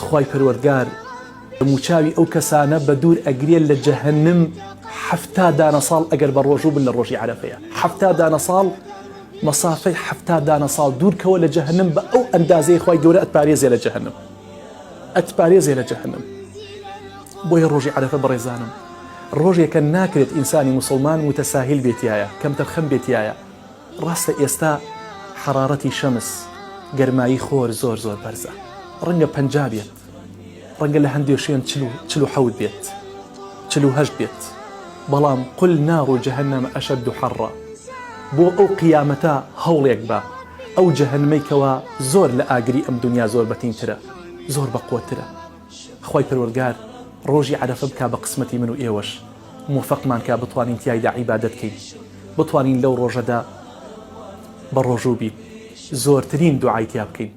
خوای پەروەردگار موچاوی ئەو کەسانە بە دوور ئەگرێن لە جەهەنم 70 دانە ساڵ ئەگەر بە ڕۆژوو بن لە ڕۆژی عەرەفەیە 70 دانە ساڵ مەسافەی 70 دانە ساڵ دوورکەوە لە جەهەنم بە ئەو ئەندازەی خوای گەورە ئەتپارێزێ لە جەهەنم ئەتپارێزێ لە جەهەنم. بۆیە ڕۆژی عەرەفە بەڕێزانم ڕۆژێکە ناکرێت ئینسانی مسلمان متەساهیل بێتیایە کەم تەرخەم بێتیایە. ڕاستە ئێستا حرارەتی شەمس گەرمایی خۆر زۆر زۆر بەرزە، ڕەنگە 50 بێت، ڕەنگە لە هەندێک شوێن 47 بێت 48 بێت، بەڵام قل نار جەهەنەم ئەشەد حەڕا. بۆ ئەو قیامەتە هەوڵێک بە ئەو جەهەنمەیکەوە زۆر لە ئاگری ئەم دنیا زۆر بەتینترە، زۆر بەقوترە. خوای پەروەردگار ڕۆژی عەرەفە بکا بە قسمەتی من و ئێوەش، موفقمان کا بتوانین تیایدا عیبادەت بکەین، بتوانین لەو ڕۆژەدا بە ڕۆژوو بین، زۆرترین دوعای تیا بکەین.